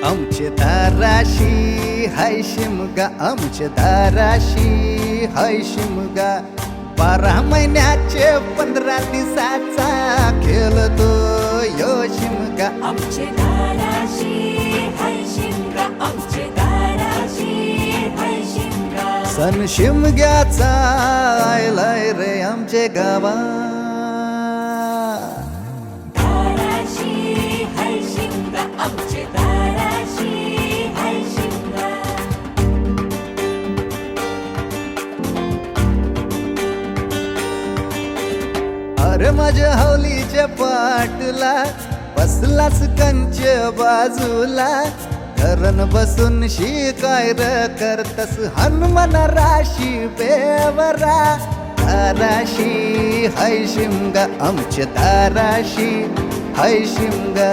आमचे दाराशी हाय शिमगा, आमचे दाराशी हाय शिमगा. 12 महिन्याचे 15 दिवसाचा खेळतो यो शिमगा. आमचे दाराशी हाय शिमगा, आमचे दाराशी हाय शिमगा. सण शिमग्याचा आयलाय रे आमचे गावा. दाराशी हाय शिमगा, आमचे दाराशी हाय शिमगा. अरे माझ्या हौलीच्या पाटला बसलास कंच बाजूला. धरण बसून शिकाय र करतस हनुमान राशी बेवरा. दाराशी हाय शिमगा, आमच्या दाराशी हाय शिमगा.